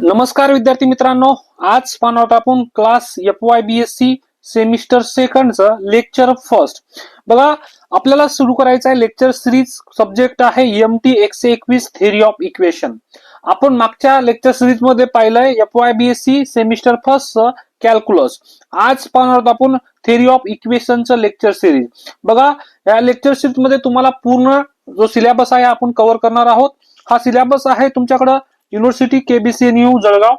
नमस्कार विद्यार्थी मित्रांनो, आज पाहणार आपण क्लास FYBSc सेमिस्टर सेकंडचं लेक्चर फर्स्ट. बघा, आपल्याला सुरू करायचं आहे लेक्चर सिरीज. सब्जेक्ट आहे MT 121 थेरी ऑफ इक्वेशन. आपण मागच्या लेक्चर सिरीज मध्ये पाहिलंय FYBSc सेमिस्टर फर्स्ट कॅल्क्युलस. आज पाहणार आहोत आपण थेरी ऑफ इक्वेशनचं लेक्चर सिरीज. बघा, या लेक्चर सिरीज मध्ये तुम्हाला पूर्ण जो सिलेबस आहे आपण कव्हर करणार आहोत. हा सिलेबस आहे तुमच्याकडे युनिव्हर्सिटी KBCNU जळगाव.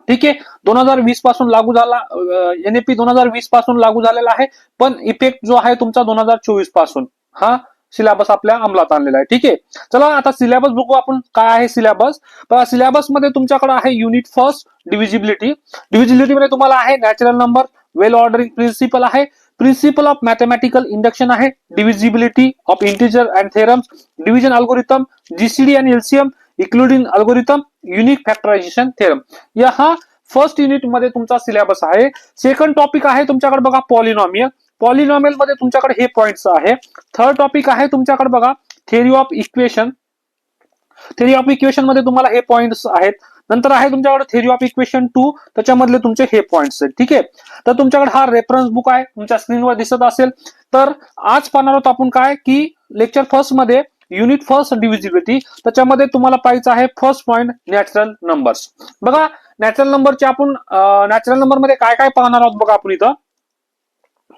ठीक आहे, 2020 पासून लागू झाला. NAP 2020 पासून लागू झालेला आहे, पण इफेक्ट जो आहे तुमचा 2024 पासून हा सिलेबस आपल्या अंमलात आणलेला आहे. ठीक आहे, चला आता सिलेबस बघू आपण काय आहे सिलेबस. सिलेबस मध्ये तुमच्याकडे आहे युनिट फर्स्ट डिव्हिजिबिलिटी. डिव्हिजिबिलिटी मध्ये तुम्हाला आहे natural number, well ordering principle आहे, प्रिन्सिपल ऑफ मॅथमॅटिकल इंडक्शन आहे, divisibility of integer and theorems, division algorithm, GCD आणि LCM, including algorithm, unique factorization theorem. या हा फर्स्ट युनिट मध्ये तुमचा सिलेबस आहे. सेकंड टॉपिक आहे तुमच्याकडे बघा पॉलिनॉमियल. पॉलिनॉमियल मध्ये तुमच्याकडे हे पॉइंट्स आहे. थर्ड टॉपिक आहे तुमच्याकडे बघा theory of equation. Theory of equation मध्ये तुम्हाला हे पॉइंट्स आहेत. नंतर आहे तुमच्याकडे थेरी ऑफ इक्वेशन 2, त्याच्यामधले तुमचे हे पॉइंट्स आहेत. ठीक आहे, तर तुमच्याकडे हा रेफरन्स बुक आहे, तुमच्या स्क्रीनवर दिसत असेल. तर आज पाहणार आहोत आपण काय की लेक्चर फर्स्ट मध्ये युनिट फर्स्ट डिव्हिजिबिलिटी. त्याच्यामध्ये तुम्हाला पाहायचं आहे फर्स्ट पॉइंट नॅचरल नंबर्स. बघा, नॅचरल नंबरचे आपण नॅचरल नंबर मध्ये काय काय पाहणार आहोत बघा आपण इथं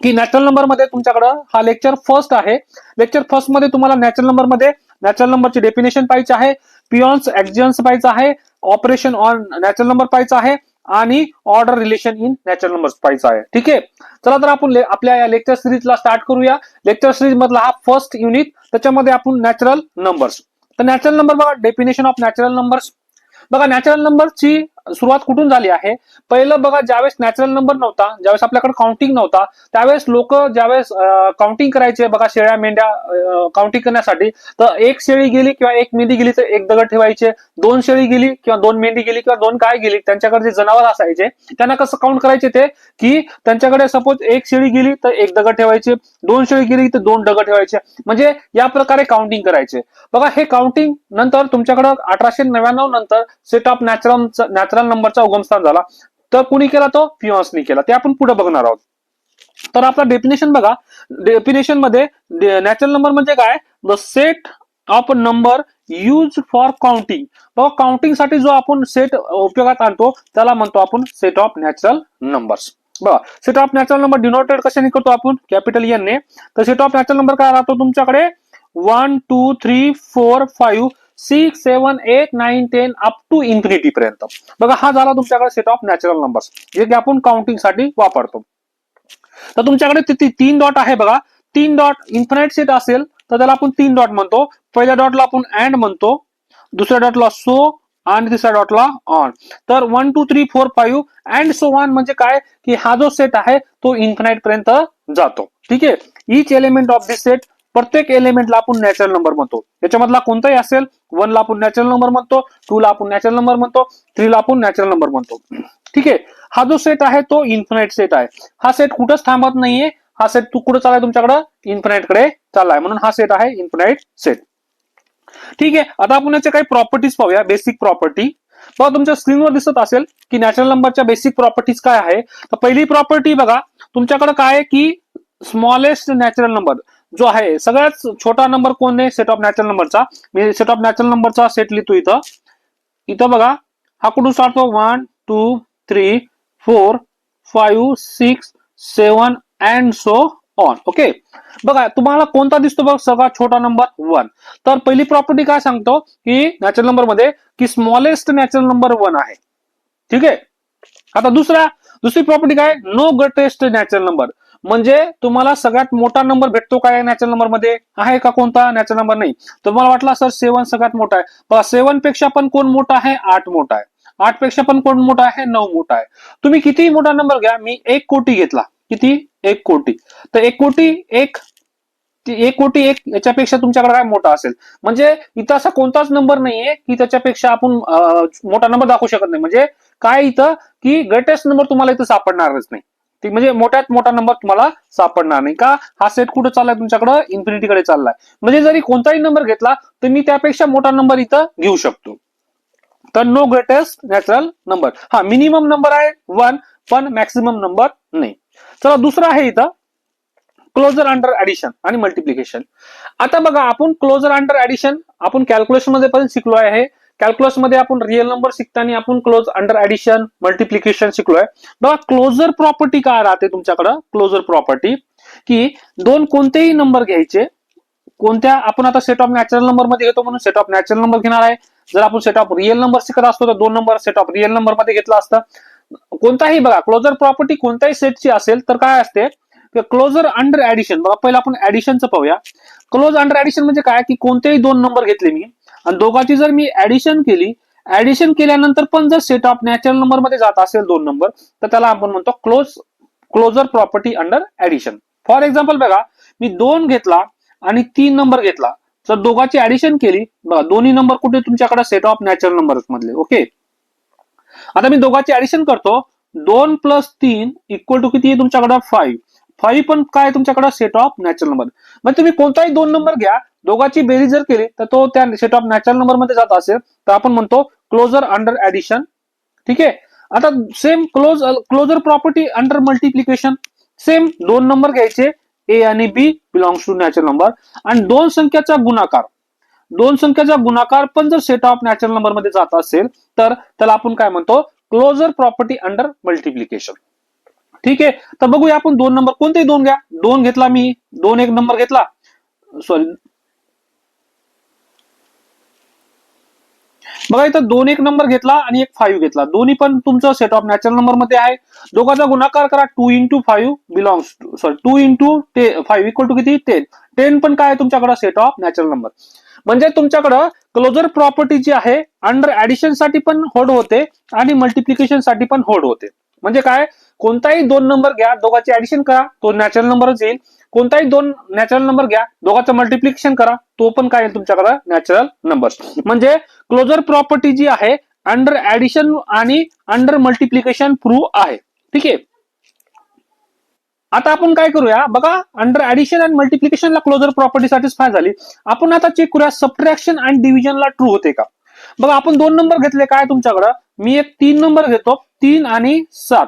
की नॅचरल नंबर मध्ये तुमच्याकडे हा लेक्चर फर्स्ट आहे. लेक्चर फर्स्ट मध्ये तुम्हाला नॅचरल नंबर मध्ये नॅचरल नंबरची डेफिनेशन पाहायची आहे, पियॉन्स ऍक्झियन्स पाहायचं आहे, ऑपरेशन ऑन नॅचरल नंबर पाहायचं आहे आणि order relation in natural numbers पाहायचं आहे. ठीक आहे, चला तर आपण आपल्या या लेक्चर सिरीजला स्टार्ट करूया. लेक्चर सिरीज मधला हा फर्स्ट युनिट, त्याच्यामध्ये आपण नॅचरल नंबर्स. तर नॅचरल नंबर बघा, डेफिनेशन ऑफ नॅचरल नंबर्स. बघा, नॅचरल नंबरची सुरुवात कुठून झाली आहे. पहिलं बघा, ज्यावेळेस नॅचरल नंबर नव्हता, ज्यावेळेस आपल्याकडे काउंटिंग नव्हता, त्यावेळेस लोक ज्यावेळेस काउंटिंग करायचे बघा, शेळ्या मेंढ्या काउंटिंग करण्यासाठी, तर एक शेळी गेली किंवा एक मेंढी गेली तर एक दगड ठेवायचे, दोन शेळी गेली किंवा दोन मेंढी गेली किंवा दोन गाय गेली, त्यांच्याकडे जे जनावर असायचे त्यांना कसं काउंट करायचे ते की त्यांच्याकडे सपोज एक शेळी गेली तर एक दगड ठेवायचे, दोन शेळी गेली तर दोन दगड ठेवायचे, म्हणजे या प्रकारे काउंटिंग करायचे. बघा, हे काउंटिंग नंतर तुमच्याकडे 1899 नंतर सेट ऑफ नॅचरल नंबरचा उगमस्थान झाला. तर कुणी केला? तो पियॉन्सनी केला. ते आपण पुढे बघणार आहोत. तर आपला डेफिनेशन बघा, डेफिनेशन मध्ये नॅचरल नंबर म्हणजे काय? The set of number use for counting. बघा, काउंटिंग साठी जो आपण सेट उपयोगात आणतो त्याला म्हणतो आपण सेट ऑफ नॅचरल नंबर्स. बघा, set of natural number denoted कशाने करतो आपण? कॅपिटल N ने. तर सेट ऑफ नॅचरल नंबर काय राहतो तुमच्याकडे? 1 2 3 4 5 6 7 8 9 10 अप टू इन्फिनिटी पर्यंत. बघा, हा झाला तुमच्याकडे सेट ऑफ नॅचरल नंबर्स, जे की आपण काउंटिंग साठी वापरतो. तर तुमच्याकडे तिथे 3 डॉट आहे बघा. 3 डॉट इन्फिनाइट सेट असेल तर त्याला आपण 3 डॉट म्हणतो. पहिल्या डॉटला आपण अँड म्हणतो, दुसऱ्या डॉटला सो आणि तिसऱ्या डॉटला ऑन. तर 1 2 3 4 5 अँड सो ऑन म्हणजे काय की हा जो सेट आहे तो इन्फिनाइट पर्यंत जातो. ठीक आहे, इच एलिमेंट ऑफ दिस सेट, प्रत्येक एलिमेंटला आपण नॅचरल नंबर म्हणतो. याच्यामधला कोणताही असेल, 1 ला आपण नॅचरल नंबर म्हणतो, 2 ला आपण नॅचरल नंबर म्हणतो, 3 ला आपण नॅचरल नंबर म्हणतो. ठीक आहे, हा जो सेट आहे तो इन्फिनाइट सेट आहे. हा सेट कुठंच थांबत नाहीये. हा सेट तू कुठं चाललाय? तुमच्याकडे इन्फिनाइट कडे चाललाय, म्हणून हा सेट आहे इन्फिनाइट सेट. ठीक आहे, आता आपण याच्या काही प्रॉपर्टीज पाहूया. बेसिक प्रॉपर्टी बघा, तुमच्या स्क्रीनवर दिसत असेल की नॅचरल नंबरच्या बेसिक प्रॉपर्टीज काय आहे. तर पहिली प्रॉपर्टी बघा, तुमच्याकडे काय आहे की स्मॉलेस्ट नॅचरल नंबर जो आहे, सगळ्यात छोटा नंबर कोण आहे सेट ऑफ नॅचरल नंबरचा. मी सेट ऑफ नॅचरल नंबरचा सेट लिहितो इथं. इथं बघा, हा कुठून स्टार्ट होतो? 1 2 3 4 5 6 7 अँड सो ऑन. ओके, बघा तुम्हाला कोणता दिसतो बघ सगळ्यात छोटा नंबर? 1. तर पहिली प्रॉपर्टी काय सांगतो की नॅचरल नंबर मध्ये की स्मॉलेस्ट नॅचरल नंबर 1 आहे. ठीक आहे, आता दुसरी प्रॉपर्टी काय? नो ग्रेटेस्ट नॅचरल नंबर, म्हणजे तुम्हाला सगळ्यात मोठा नंबर भेटतो काय नॅचरल नंबर मध्ये? आहे का कोणता नॅचरल नंबर? नाही. तुम्हाला वाटला सर 7 सगळ्यात मोठा आहे. बघा, 7 पेक्षा पण कोण मोठा आहे? 8 मोठा आहे. 8 पेक्षा पण कोण मोठा आहे? 9 मोठा आहे. तुम्ही किती मोठा नंबर घ्या, मी 1 कोटी घेतला. किती? 1 कोटी. तर 1 कोटी 1 याच्यापेक्षा तुमच्याकडे काय मोठा असेल? म्हणजे इथं असा कोणताच नंबर नाहीये की त्याच्यापेक्षा आपण मोठा नंबर दाखवू शकत नाही. म्हणजे काय इथं की ग्रेटेस्ट नंबर तुम्हाला इथं सापडणारच नाही. म्हणजे मोठ्यात मोठा नंबर तुम्हाला सापडणार नाही. का? हा सेट कुठे चाललाय? तुमच्याकडे इन्फिनिटी कडे चाललाय. म्हणजे जरी कोणताही नंबर घेतला तर मी त्यापेक्षा मोठा नंबर इथं घेऊ शकतो. तर नो ग्रेटेस्ट नॅचरल नंबर. हा मिनिमम नंबर आहे 1 पण मॅक्सिमम नंबर नाही. चला दुसरा आहे इथं क्लोजर अंडर ऍडिशन आणि मल्टिप्लिकेशन. आता बघा आपण क्लोजर अंडर ऍडिशन आपण कॅल्क्युलेशन मध्ये पण शिकलो आहे. कॅल्क्युलस मध्ये आपण रिअल नंबर शिकताना आपण क्लोज अंडर ऍडिशन मल्टिप्लिकेशन शिकलोय. बघा क्लोजर प्रॉपर्टी काय राहते तुमच्याकडं, क्लोजर प्रॉपर्टी की दोन कोणतेही नंबर घ्यायचे, कोणत्या आपण आता सेट ऑफ नॅचरल नंबर मध्ये घेतो म्हणून सेट ऑफ नॅचरल नंबर घेणार आहे. जर आपण सेट ऑफ रिअल नंबर शिकत असतो तर दोन number set of real number मध्ये घेतला असता. कोणताही बघा क्लोजर प्रॉपर्टी कोणत्याही सेटची असेल तर काय असते क्लोजर अंडर ऍडिशन. बघा पहिला आपण ऍडिशनचं पाहूया. क्लोज अंडर ऍडिशन म्हणजे काय की कोणतेही दोन नंबर घेतले मी आणि दोघांची जर मी ऍडिशन केली, ऍडिशन केल्यानंतर पण जर सेट ऑफ नॅचरल नंबर मध्ये जात असेल दोन नंबर तर त्याला आपण म्हणतो closure property under addition. For example बघा मी 2 घेतला आणि 3 नंबर घेतला, जर दोघांची ऍडिशन केली बघा दोन्ही नंबर कुठे तुमच्याकडे सेट ऑफ नॅचरल नंबर मधले. ओके आता मी दोघांची ऍडिशन करतो. 2 + 3 इक्वल टू किती आहे तुमच्याकडे 5. 5 पण काय तुमच्याकडे सेट ऑफ नॅचरल नंबर. म्हणजे तुम्ही कोणताही दोन नंबर घ्या, दोघांची बेरीज जर केली तर तो त्या सेट ऑफ नॅचरल नंबर मध्ये जात असेल तर आपण म्हणतो क्लोजर अंडर ऍडिशन. ठीक आहे. आता same closure property under multiplication. Same दोन नंबर घ्यायचे ए आणि b belongs to natural number आणि दोन संख्याचा गुणाकार पण जर सेट ऑफ नॅचरल नंबर मध्ये जात असेल तर त्याला आपण काय म्हणतो क्लोजर प्रॉपर्टी अंडर मल्टिप्लिकेशन. ठीक आहे. तर बघूया आपण दोन नंबर कोणतेही दोन घ्या. 2 घेतला मी, 2 एक नंबर घेतला, सॉरी बघा इथं 2 एक नंबर घेतला आणि एक 5 घेतला, दोन्ही पण तुमचं सेट ऑफ नॅचरल नंबर मध्ये आहे. दोघांचा गुणाकार करा 2 × 5 बिलॉंग्स टू 2 × 5 इक्वल टू किती 10. 10 पण काय तुमच्याकडे सेट ऑफ नॅचरल नंबर. म्हणजे तुमच्याकडं क्लोजर प्रॉपर्टी जी आहे अंडर ऍडिशन साठी पण होल्ड होते आणि मल्टिप्लिकेशन साठी पण होल्ड होते. म्हणजे काय कोणताही दोन नंबर घ्या, दोघांची ऍडिशन करा तो नॅचरल नंबरच येईल. कोणताही दोन नॅचरल नंबर घ्या, दोघांचं मल्टिप्लिकेशन करा तो पण काय येईल तुमच्याकडे नॅचरल नंबर. म्हणजे क्लोजर प्रॉपर्टी जी आहे अंडर ऍडिशन आणि अंडर मल्टिप्लिकेशन प्रूव्ह आहे. ठीक आहे. आता आपण काय करूया बघा अंडर ऍडिशन आणि मल्टिप्लिकेशनला क्लोजर प्रॉपर्टी सॅटिस्फाय झाली. आपण आता चेक करूया सबट्रॅक्शन आणि डिव्हिजनला ट्रू होते का. बघा आपण दोन नंबर घेतले काय तुमच्याकडं, मी एक 3 नंबर घेतो 3 आणि 7.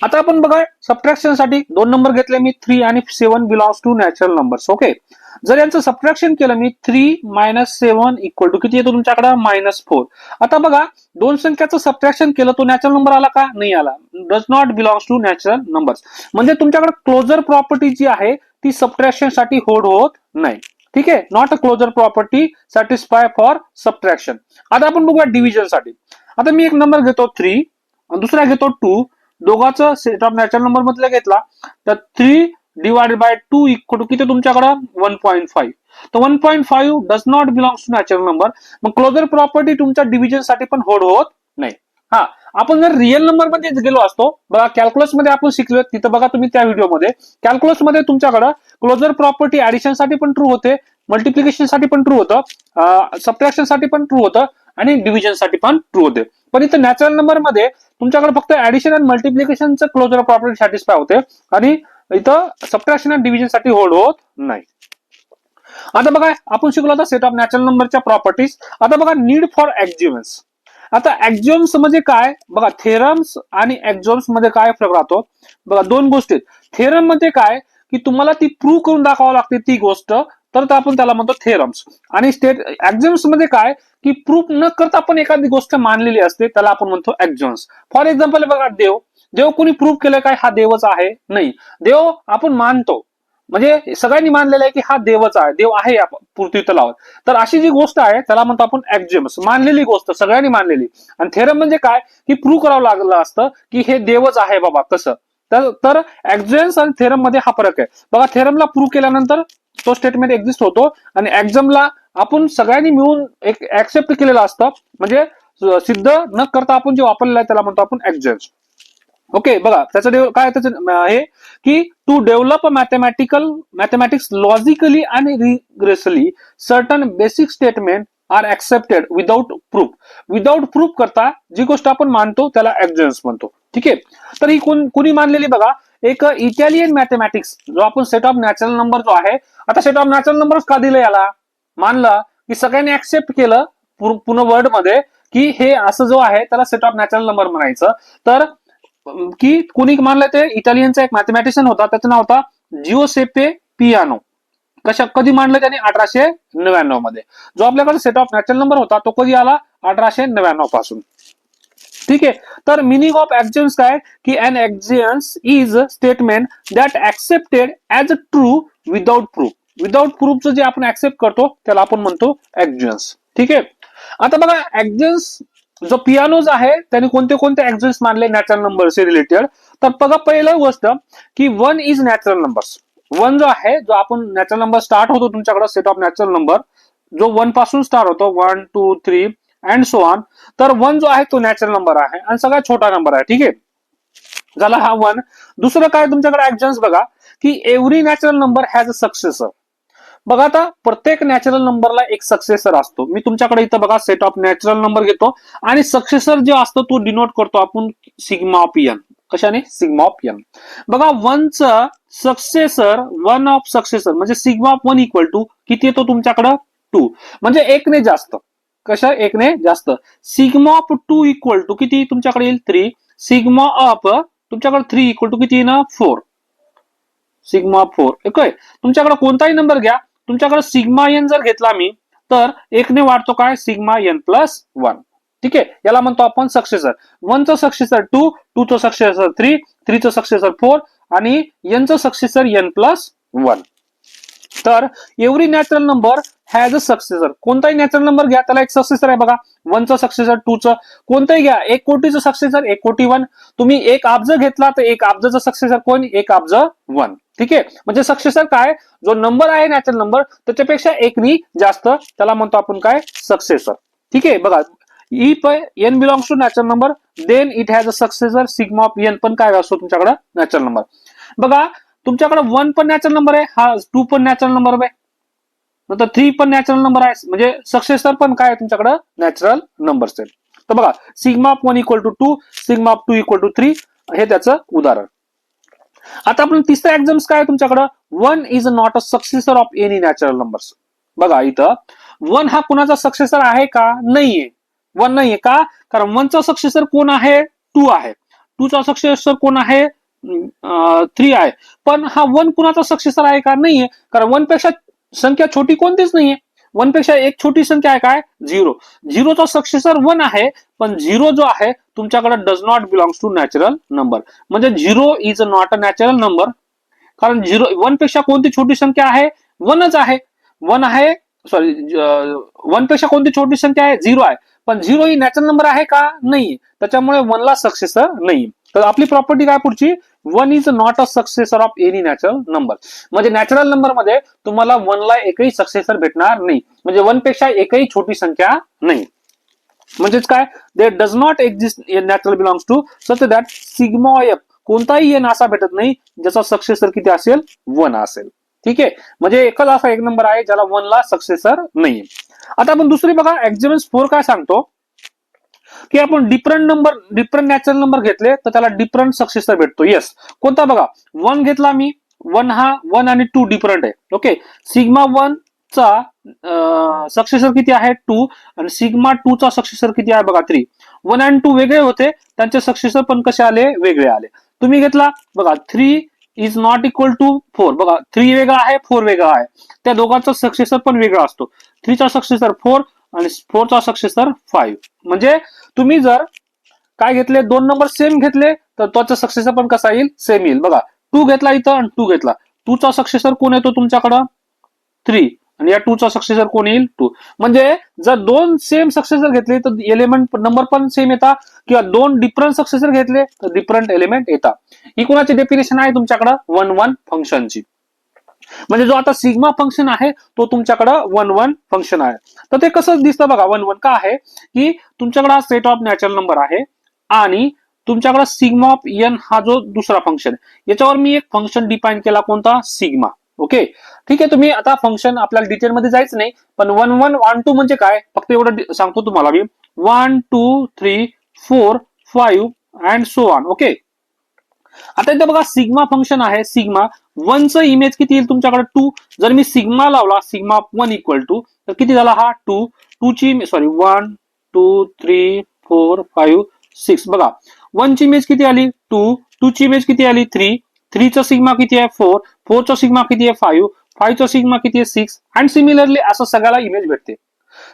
आता आपण बघा सबट्रॅक्शन साठी दोन नंबर घेतले मी 3 आणि 7 belongs to natural numbers. Okay जर यांचं सबट्रॅक्शन केलं मी 3 - 7 इक्वल टू किती येतो तुमच्याकडे -4. आता बघा दोन संख्याचं सबट्रॅक्शन केलं तो नॅचरल नंबर आला का नाही आला, does not belongs to natural numbers. म्हणजे तुमच्याकडे क्लोजर प्रॉपर्टी जी आहे ती सबट्रॅक्शन साठी होल्ड होत नाही. ठीक आहे. Not a closure property satisfy for subtraction. आता आपण बघूया डिव्हिजन साठी. आता मी एक नंबर घेतो 3 आणि दुसरा घेतो 2, दोघांचं सेट ऑफ नॅचरल नंबर मधला घेतला तर 3 / 2 इक्वल टू किती तुमच्याकडे 1.5. तर 1.5 does not belongs to natural number. मग क्लोजर प्रॉपर्टी तुमच्या डिव्हिजन साठी पण होल्ड होत नाही. हा आपण जर रिअल नंबर मध्ये गेलो असतो बघा कॅल्क्युलस मध्ये आपण शिकलो तिथं बघा तुम्ही त्या व्हिडिओमध्ये कॅल्क्युलस मध्ये तुमच्याकडे क्लोजर प्रॉपर्टी ऍडिशन साठी पण ट्रू होते, मल्टिप्लिकेशन साठी पण ट्रू होतं, सबट्रॅक्शन साठी पण ट्रू होतं आणि डिव्हिजन साठी पण ट्रू होते. पण इथं नॅचरल नंबर मध्ये तुमच्याकडे फक्त ऍडिशन आणि मल्टिप्लिकेशनचं क्लोजर प्रॉपर्टी सॅटिस्फाय होते आणि इथं सबट्रॅक्शन आणि डिव्हिजन साठी होल्ड होत नाही. आता बघा आपण शिकलो आता सेट ऑफ नॅचरल नंबरच्या प्रॉपर्टीज. आता बघा नीड फॉर एक्झिओम्स. आता एक्झिओम्स म्हणजे काय बघा थेरम्स आणि एक्झिओम्स मध्ये काय फरक राहतो बघा दोन गोष्टी. थेरम मध्ये काय की तुम्हाला ती प्रूव्ह करून दाखवावं लागते ती गोष्ट तर आपण त्याला म्हणतो थेरम्स. आणि एक्झिओम्स मध्ये काय की प्रूफ न करता आपण एखादी गोष्ट मानलेली असते त्याला आपण म्हणतो एक्झिओम्स. फॉर एक्झाम्पल बघा देव कोणी प्रूव्ह केलं काय हा देवच आहे नाही, देव आपण मानतो म्हणजे सगळ्यांनी मानलेलं आहे की हा देवच आहे, देव आहे या पृथ्वी तलावर. तर अशी जी गोष्ट आहे त्याला म्हणतो आपण एक्झिओम्स, मानलेली गोष्ट सगळ्यांनी मानलेली. आणि थेरम म्हणजे काय की प्रूव्ह करावं लागलं असतं की हे देवच आहे बाबा कसं. तर एक्झिओम्स आणि थेरम मध्ये हा फरक आहे. बघा थेरमला प्रूव्ह केल्यानंतर तो स्टेटमेंट एक्झिस्ट होतो आणि एक्झामला आपण सगळ्यांनी मिळून एक ऍक्सेप्ट केलेलं असतं म्हणजे सिद्ध न करता आपण जे वापरलेलं आहे त्याला म्हणतो आपण एक्झिओम्स. ओके बघा त्याचं काय त्याचं हे की टू डेव्हलप मॅथमॅटिक्स लॉजिकली आणि rigorously certain basic statement are accepted without proof करता जी गोष्ट आपण मानतो त्याला एक्झिओम्स म्हणतो. ठीक आहे. तर ही कोणी मानलेली बघा एक इटालियन मॅथमॅटिक्स जो आपण सेट ऑफ नॅचरल नंबर जो आहे. आता सेट ऑफ नॅचरल नंबर का दिलं याला मानलं की सगळ्यांनी ऍक्सेप्ट केलं पूर्ण वर्ड मध्ये की हे असं जो आहे त्याला सेट ऑफ नॅचरल नंबर म्हणायचं. तर की कोणी मानलं ते इटालियनचा एक मॅथमॅटिशियन होता, त्याचं नाव होता जिओसेप्पे पियानो. कधी मांडलं त्यांनी 1899 मध्ये. जो आपल्याकडे सेट ऑफ नॅचरल नंबर होता तो कधी आला 1899 पासून. ठीक आहे. तर मिनिंग ऑफ एक्झियन्स काय की an axioms is statement that accepted as true without proof. Without प्रूफचं जे आपण ऍक्सेप्ट करतो त्याला आपण म्हणतो एक्झियन्स. ठीक आहे. आता बघा एक्झियन्स जो पियानोज आहे त्याने कोणते कोणते एक्झियन्स मानले नॅचरल नंबरचे रिलेटेड. तर बघा पहिलं गोष्ट की 1 इज नॅचरल नंबर्स. 1 जो आहे जो आपण नॅचरल नंबर स्टार्ट होतो तुमच्याकडे सेट ऑफ नॅचरल नंबर जो 1 पासून स्टार्ट होतो 1 2 3 अँड सो ऑन. तर 1 जो आहे तो नॅचरल नंबर आहे आणि सगळ्यात छोटा नंबर आहे. ठीक आहे. झाला हा 1. दुसरं काय तुमच्याकडे एक्झियन्स बघा की every natural number has a successor. बघा आता प्रत्येक नॅचरल नंबरला एक सक्सेसर असतो. मी तुमच्याकडे इथं बघा सेट ऑफ नॅचरल नंबर घेतो आणि सक्सेसर जे असतो तो डिनोट करतो आपण सिग्मा ऑफ एन. कशाने? Sigma of n. बघा 1चं सक्सेसर 1 ऑफ सक्सेसर म्हणजे सिग्मा ऑफ 1 इक्वल टू किती येतो तुमच्याकडं 2 म्हणजे 1 ने जास्त. कशा 1 ने जास्त. सिग्मा ऑफ 2 इक्वल टू किती तुमच्याकडे येईल 3. सिग्मा ऑफ तुमच्याकडे 3 इक्वल टू किती येईल 4. सिग्मा 4. ओके. तुमच्याकडे कोणताही नंबर घ्या तुमच्याकडे सिग्मा एन जर घेतला मी तर 1 ने वाढतो काय सिग्मा एन प्लस 1. ठीक आहे. याला म्हणतो आपण सक्सेसर. 1चं सक्सेसर 2, 2चं सक्सेसर 3, 3चं सक्सेसर 4 आणि एनचं सक्सेसर एन प्लस 1. तर every natural number has a successor. कोणताही नॅचरल नंबर घ्या त्याला एक सक्सेसर आहे बघा. 1चं सक्सेसर 2चं कोणताही घ्या 1 कोटीचं सक्सेसर 1 कोटी 1. तुम्ही 1 अब्ज घेतला तर 1 अब्जचं सक्सेसर कोण 1 अब्ज 1. ठीक आहे. म्हणजे सक्सेसर काय जो नंबर आहे नॅचरल नंबर त्याच्यापेक्षा 1 नी जास्त त्याला म्हणतो आपण काय सक्सेसर. ठीक आहे. बघा if n belongs to natural number then it has a successor sigma of N पण काय असतो तुमच्याकडे नॅचरल नंबर. बघा तुमच्याकडे 1 पण नॅचरल नंबर आहे हा 2 पण नॅचरल नंबर आहे नंतर 3 पण नॅचरल नंबर आहे म्हणजे सक्सेसर पण काय तुमच्याकडे नॅचरल नंबर्स आहे. तर बघा sigma of 1 equal to 2 sigma of 2 equal to 3 हे त्याचं उदाहरण. आता आपण तिसरा एक्झाम्स काय तुमच्याकडे 1 is not a successor of any natural numbers. बघा इथं 1 हा कुणाचा सक्सेसर आहे का नाहीये. 1 नाहीये का कारण 1चा सक्सेसर कोण आहे 2 आहे. 2चा सक्सेसर कोण आहे 3 आहे. पण हा 1 कुणाचा सक्सेसर आहे का नाहीये कारण 1 पेक्षा संख्या छोटी कोणतीच नाहीये. 1 पेक्षा एक छोटी संख्या आहे काय 0. 0चा सक्सेसर 1 आहे पण 0 जो आहे तुमच्याकडे does not belongs to natural number. म्हणजे 0 is not a natural number कारण 1 पेक्षा कोणती छोटी संख्या आहे 1च आहे. 1 आहे सॉरी 1 पेक्षा कोणती छोटी संख्या आहे 0 आहे पण 0 ही नॅचरल नंबर आहे का नाही त्याच्यामुळे 1 ला सक्सेसर नाही. तर आपली प्रॉपर्टी काय पुढची 1 is not a successor of any natural number. म्हणजे नॅचरल नंबर मध्ये तुम्हाला 1 ला एकही सक्सेसर भेटणार नाही म्हणजे 1 पेक्षा एकही छोटी संख्या नाही. म्हणजेच काय they does not exist in natural belongs to such that sigma of कोणताही एन असा भेटत नाही ज्याचा सक्सेसर किती असेल 1 असेल. ठीक आहे. म्हणजे एकच असा एक नंबर आहे ज्याला 1 ला सक्सेसर नाही. आता आपण दुसरी बघा एक्झियन्स 4 काय सांगतो की आपण डिफरंट नॅचरल नंबर घेतले तर त्याला डिफरंट सक्सेसर भेटतो. येस कोणता बघा 1 घेतला मी 1 हा 1 आणि 2 डिफरंट आहे. ओके. सिग्मा 1 चा सक्सेसर किती आहे 2 आणि सिग्मा 2 चा सक्सेसर किती आहे बघा 3. 1 आणि 2 वेगळे होते त्यांचे सक्सेसर पण कसे आले वेगळे आले. तुम्ही घेतला बघा 3 इज नॉट इक्वल टू 4. बघा 3 वेगळा आहे 4 वेगळा आहे त्या दोघांचा सक्सेसर पण वेगळा असतो. 3 चा सक्सेसर 4 आणि 4 चा सक्सेसर 5. म्हणजे तुम्ही जर काय घेतले 2 नंबर सेम घेतले तर त्याचा सक्सेसर पण कसा येईल सेम येईल. बघा 2 घेतला इथं आणि 2 घेतला 2 चा सक्सेसर कोण येतो तुमच्याकडं 3 आणि या 2 चा सक्सेसर कोण येईल 2. म्हणजे जर 2 सेम सक्सेसर घेतले तर एलिमेंट नंबर पण सेम येतात किंवा 2 डिफरंट सक्सेसर घेतले तर डिफरंट एलिमेंट येतात. ही कोणाची डेफिनेशन आहे तुमच्याकडे 1-1 फंक्शनची. म्हणजे जो आता सिग्मा फंक्शन आहे तो तुमच्याकडे 1-1 फंक्शन आहे. तर ते कसं दिसतं बघा 1-1 का आहे की तुमच्याकडे हा सेट ऑफ नॅचरल नंबर आहे आणि तुमच्याकडे सिग्मा ऑफ एन हा जो दुसरा फंक्शन याच्यावर मी एक फंक्शन डिफाईन केला कोणता सिग्मा. ओके. ठीक आहे. तुम्ही आता फंक्शन आपल्याला डिटेलमध्ये जायचं नाही पण 1-1 1-2 म्हणजे काय फक्त एवढं सांगतो तुम्हाला मी 1 2 3 4 5 अँड सो ऑन. ओके. आता इथे बघा सिग्मा फंक्शन आहे सिग्मा 1चं इमेज किती येईल तुमच्याकडे 2. जर मी सिग्मा लावला सिग्मा 1 इक्वल टू तर किती झाला हा 2, 1 2 3 4 5 6 बघा 1 ची इमेज किती आली 2, 2 ची इमेज किती आली 3, 3 चा सिग्मा किती आहे 4, 4 चा सिग्मा किती आहे 5, 5 चा सिग्मा किती आहे 6 अँड सिमिलरली असं सगळ्याला इमेज भेटते.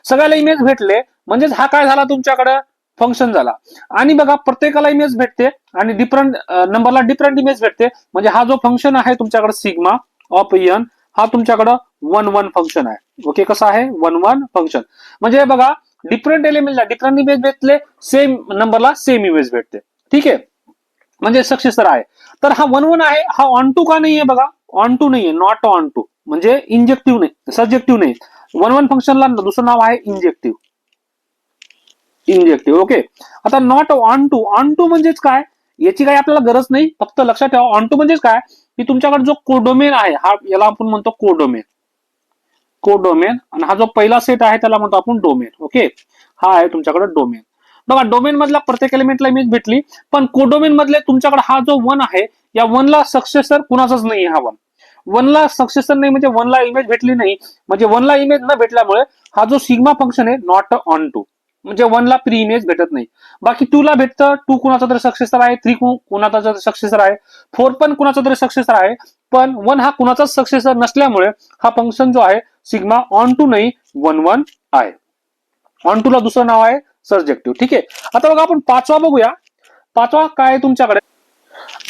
सगळ्याला इमेज भेटले म्हणजेच हा काय झाला तुमच्याकडे फंक्शन झाला. आणि बघा प्रत्येकाला इमेज भेटते आणि डिफरंट नंबरला डिफरंट इमेज भेटते म्हणजे हा जो फंक्शन आहे तुमच्याकडे सिग्मा ऑफ एन हा तुमच्याकडे 1 1 फंक्शन आहे. ओके कसा आहे 1 1 फंक्शन म्हणजे बघा डिफरंट एलिमेंटला डिफरंट इमेज भेटले सेम नंबरला सेम इमेज भेटते. ठीक आहे म्हणजे सक्सेसर आहे. तर हा 1 1 आहे हा ऑन टू का नाहीये बघा ऑन टू नाहीये नॉट ऑन टू म्हणजे इंजेक्टिव्ह नाही सब्जेक्टिव्ह नाही. 1 1 फंक्शनला दुसरं नाव आहे इंजेक्टिव्ह ओके. आता नॉट ऑन टू म्हणजेच काय याची काही आपल्याला गरज नाही फक्त लक्षात ठेवा ऑन टू म्हणजेच काय की तुमच्याकडे जो कोडोमेन आहे हा याला आपण म्हणतो कोडोमेन आणि हा जो पहिला सेट आहे त्याला म्हणतो आपण डोमेन. ओके हा आहे तुमच्याकडे डोमेन. बघा डोमेन मधल्या प्रत्येक एलिमेंटला इमेज भेटली पण कोडोमेन मधले तुमच्याकडे हा जो 1 आहे या 1 ला सक्सेसर कुणाचाच नाही हा 1 ला सक्सेसर नाही म्हणजे 1 ला इमेज भेटली नाही म्हणजे 1 ला इमेज न भेटल्यामुळे हा जो सिग्मा फंक्शन आहे नॉट ऑन टू म्हणजे 1 ला प्री इमेज भेटत नाही. बाकी 2 ला भेटतं 2 कुणाचा तरी सक्सेसर आहे 3 कुणाचा तरी सक्सेसर आहे 4 पण कुणाचा तरी सक्सेसर आहे पण 1 हा कुणाचाच सक्सेसर नसल्यामुळे हा फंक्शन जो आहे सिग्मा ऑन टू नाही 1 1 आहे. ऑन टू ला दुसरं नाव आहे सर्जेक्टिव्ह. ठीक आहे आता बघा आपण पाचवा बघूया. पाचवा काय तुमच्याकडे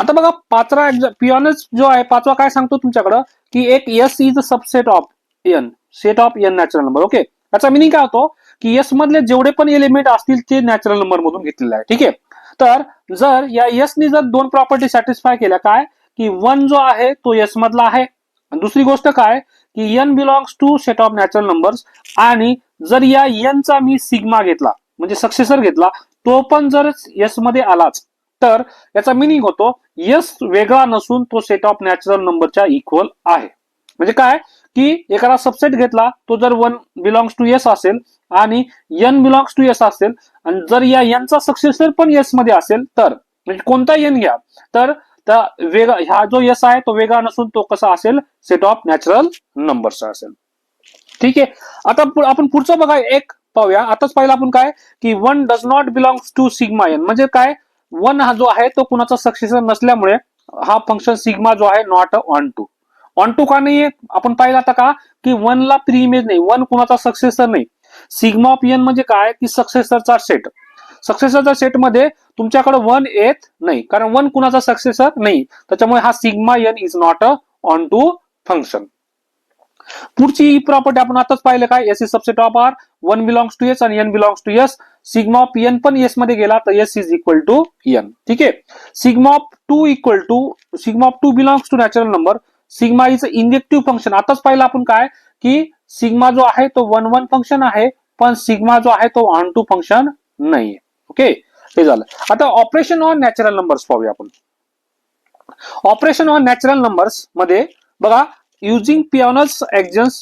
आता बघा पाचवा पिओनस जो आहे पाचवा काय सांगतो तुमच्याकडे की एक s is a subset of n set of n natural number. Okay याचा मिनिंग काय होतो की एस मधले जेवढे पण एलिमेंट असतील ते नॅचरल नंबर मधून घेतलेले आहे. ठीक आहे तर जर या एस नी जर दोन प्रॉपर्टी सॅटिस्फाय केल्या काय की 1 जो आहे तो एस मधला आहे दुसरी गोष्ट काय की n belongs to set of natural numbers आणि जर या एन चा मी सिग्मा घेतला म्हणजे सक्सेसर घेतला तो पण जर एस मध्ये आलाच तर याचा मिनिंग होतो एस वेगळा नसून तो सेट ऑफ नॅचरल नंबरच्या इक्वल आहे. म्हणजे काय की एखादा सबसेट घेतला तो जर 1 बिलॉंग्स टू एस असेल आणि एन बिलॉंग्स टू एस असेल आणि जर या एनचा सक्सेसर पण एस मध्ये असेल तर म्हणजे कोणता एन घ्या तर वेगळा हा जो एस आहे तो वेगळा नसून तो कसा असेल सेट ऑफ नॅचरल नंबरचा असेल. ठीक आहे आता आपण पुढचं बघा एक पाहूया. आताच पाहिलं आपण काय की 1 does not belongs to sigma n म्हणजे काय 1 हा जो आहे तो कुणाचा सक्सेसर नसल्यामुळे हा फंक्शन सिग्मा जो आहे नॉट ऑन टू का नाहीये आपण पाहिलं आता का की 1 ला प्री इमेज नाही 1 कुणाचा सक्सेसर नाही. सिग्मा ऑफ एन म्हणजे काय की सक्सेसरचा सेट मध्ये तुमच्याकडे 1 येत नाही कारण 1 कुणाचा सक्सेसर नाही त्याच्यामुळे हा sigma N is not a onto function. पुढची प्रॉपर्टी आपण आताच पाहिलं काय S is subset of R 1 belongs to S आणि N belongs to S sigma of N पण एस मध्ये गेला तर S is equal to N. ठीक आहे sigma of 2 belongs to natural number sigma is injective function. आताच पाहिलं आपण काय की सिग्मा जो आहे तो 1 1 फंक्शन आहे पण सिग्मा जो आहे तो ऑन टू फंक्शन नाहीये. ओके हे झालं. आता ऑपरेशन ऑन नॅचरल नंबर्स पाहूया आपण. ऑपरेशन ऑन नॅचरल नंबर्स मध्ये बघा using Peano's actions